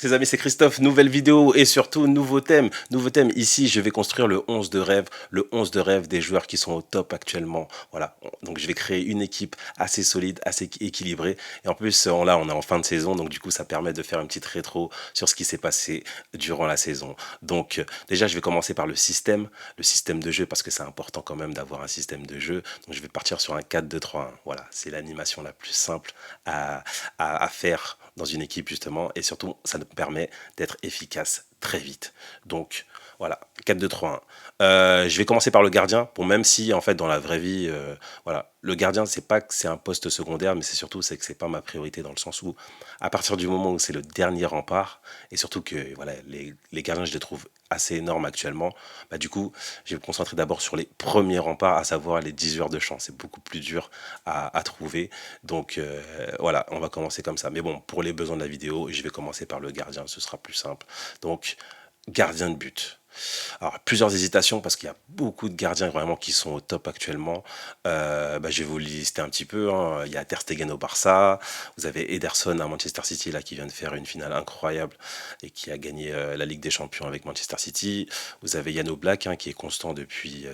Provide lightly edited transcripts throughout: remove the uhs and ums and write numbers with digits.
Les amis, c'est Christophe, nouvelle vidéo et surtout nouveau thème. Nouveau thème, ici je vais construire le 11 de rêve, le 11 de rêve des joueurs qui sont au top actuellement. Voilà, donc je vais créer une équipe assez solide, assez équilibrée. Et en plus, on est en fin de saison, donc du coup ça permet de faire une petite rétro sur ce qui s'est passé durant la saison. Donc déjà je vais commencer par le système de jeu, parce que c'est important quand même d'avoir un système de jeu. Donc je vais partir sur un 4-2-3-1. Voilà, c'est l'animation la plus simple à, à faire dans une équipe justement, et surtout ça nous permet d'être efficace très vite. Donc voilà, 4-2-3-1. Je vais commencer par le gardien, pour même si en fait dans la vraie vie, voilà, le gardien c'est pas que c'est un poste secondaire, mais c'est surtout c'est que c'est pas ma priorité, dans le sens où à partir du moment où c'est le dernier rempart, et surtout que voilà, les gardiens je les trouve assez énormes actuellement, bah, du coup je vais me concentrer d'abord sur les premiers remparts, à savoir les 10 heures de champ. C'est beaucoup plus dur à trouver, donc voilà, on va commencer comme ça. Mais bon, pour les besoins de la vidéo, je vais commencer par le gardien, ce sera plus simple. Donc, gardien de but. Alors, plusieurs hésitations, parce qu'il y a beaucoup de gardiens vraiment qui sont au top actuellement. Bah, je vais vous les lister un petit peu, hein. Il y a Ter Stegen au Barça, vous avez Ederson à Manchester City là, qui vient de faire une finale incroyable et qui a gagné la Ligue des Champions avec Manchester City. Vous avez Yano Black, hein, qui est constant depuis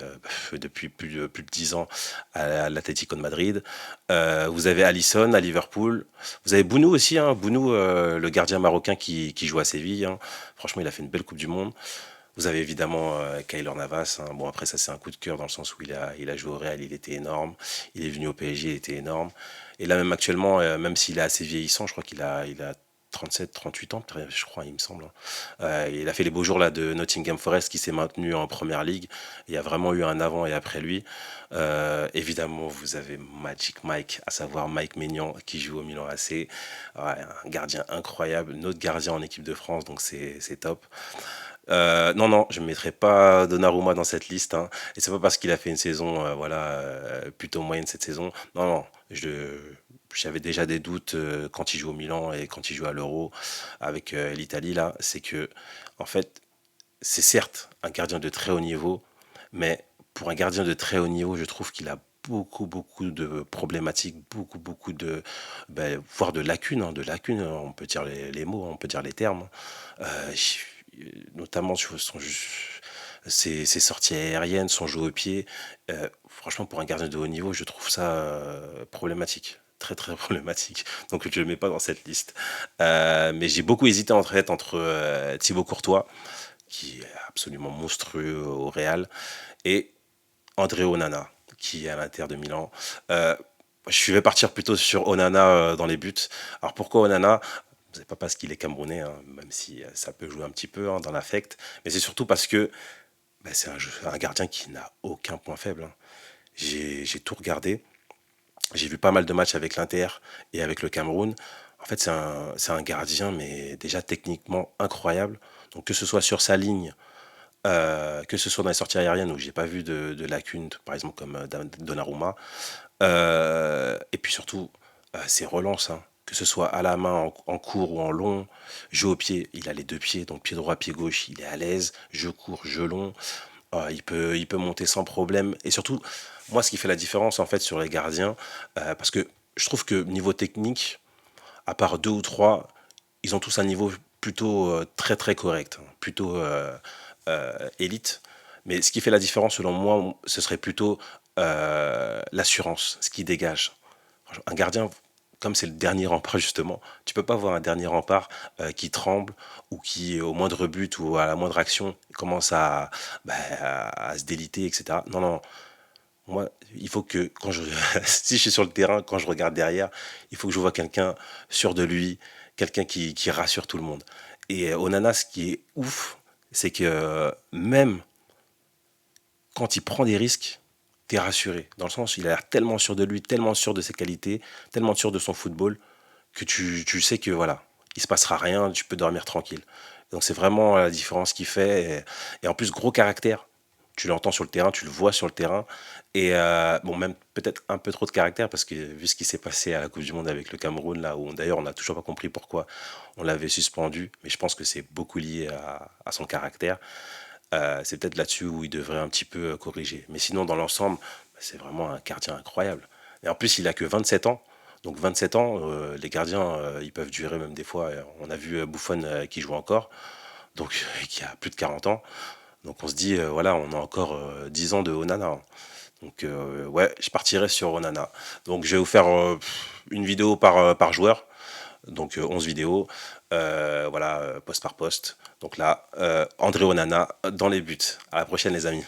plus de 10 ans à l'Atlético de Madrid. Vous avez Alisson à Liverpool. Vous avez Bounou aussi, hein, Bounou, le gardien marocain qui joue à Séville, hein. Franchement, il a fait une belle Coupe du Monde. Vous avez évidemment Keylor Navas, hein. Bon, après, ça, c'est un coup de cœur dans le sens où il a joué au Real, il était énorme. Il est venu au PSG, il était énorme. Et là, même actuellement, même s'il est assez vieillissant, je crois qu'il a 37, 38 ans, je crois, il me semble, hein. Il a fait les beaux jours là de Nottingham Forest, qui s'est maintenu en première ligue. Il y a vraiment eu un avant et après lui. Évidemment, vous avez Magic Mike, à savoir Mike Maignan, qui joue au Milan AC. Ouais, un gardien incroyable, notre gardien en équipe de France, donc c'est top. Non, non, je ne mettrai pas Donnarumma dans cette liste, hein. Et c'est pas parce qu'il a fait une saison, voilà, plutôt moyenne cette saison. Non, non, j'avais déjà des doutes quand il joue au Milan et quand il joue à l'Euro avec l'Italie là. C'est que, en fait, c'est certes un gardien de très haut niveau, mais pour un gardien de très haut niveau, je trouve qu'il a beaucoup, beaucoup de problématiques, beaucoup, beaucoup voire de lacunes, hein, on peut dire les mots, on peut dire les termes, hein. Notamment sur ses sorties aériennes, son jeu au pied. Franchement, pour un gardien de haut niveau, je trouve ça problématique. Très très problématique. Donc je ne le mets pas dans cette liste. Mais j'ai beaucoup hésité entre Thibaut Courtois, qui est absolument monstrueux au Real, et André Onana, qui est à l'Inter de Milan. Je vais partir plutôt sur Onana dans les buts. Alors pourquoi Onana? C'est pas parce qu'il est camerounais, hein, même si ça peut jouer un petit peu, hein, dans l'affect, mais c'est surtout parce que c'est un gardien qui n'a aucun point faible, hein. J'ai tout regardé, j'ai vu pas mal de matchs avec l'Inter et avec le Cameroun. En fait, c'est un gardien, mais déjà techniquement incroyable. Donc que ce soit sur sa ligne, que ce soit dans les sorties aériennes où j'ai pas vu de lacunes, par exemple comme Donnarumma, et puis surtout ses relances, hein. Que ce soit à la main, en court ou en long, jeu au pied, il a les deux pieds, donc pied droit, pied gauche, il est à l'aise, jeu court, jeu long. Il peut monter sans problème. Et surtout, moi, ce qui fait la différence en fait sur les gardiens, parce que je trouve que niveau technique, à part deux ou trois, ils ont tous un niveau plutôt très très correct, hein, plutôt élite. Mais ce qui fait la différence, selon moi, ce serait plutôt l'assurance, ce qui dégage. Un gardien, comme c'est le dernier rempart justement, tu peux pas voir un dernier rempart qui tremble, ou qui, au moindre but ou à la moindre action, commence à se déliter, etc. Non, non. Moi, il faut que si je suis sur le terrain, quand je regarde derrière, il faut que je vois quelqu'un sûr de lui, quelqu'un qui rassure tout le monde. Et Onana, ce qui est ouf, c'est que même quand il prend des risques, t'es rassuré. Dans le sens, il a l'air tellement sûr de lui, tellement sûr de ses qualités, tellement sûr de son football, que tu sais que voilà, il se passera rien, tu peux dormir tranquille. Donc c'est vraiment la différence qu'il fait. Et en plus, gros caractère. Tu l'entends sur le terrain, tu le vois sur le terrain. Et bon, même peut-être un peu trop de caractère, parce que vu ce qui s'est passé à la Coupe du Monde avec le Cameroun, là où d'ailleurs on n'a toujours pas compris pourquoi on l'avait suspendu, mais je pense que c'est beaucoup lié à son caractère. C'est peut-être là-dessus où il devrait un petit peu corriger. Mais sinon, dans l'ensemble, c'est vraiment un gardien incroyable. Et en plus, il a que 27 ans. Donc 27 ans, les gardiens, ils peuvent durer même des fois. On a vu Buffon qui joue encore, donc qui a plus de 40 ans. Donc on se dit, voilà, on a encore 10 ans de Onana, hein. Donc ouais, je partirai sur Onana. Donc je vais vous faire une vidéo par joueur. Donc 11 vidéos, voilà, poste par poste. Donc là, André Onana dans les buts. À la prochaine les amis.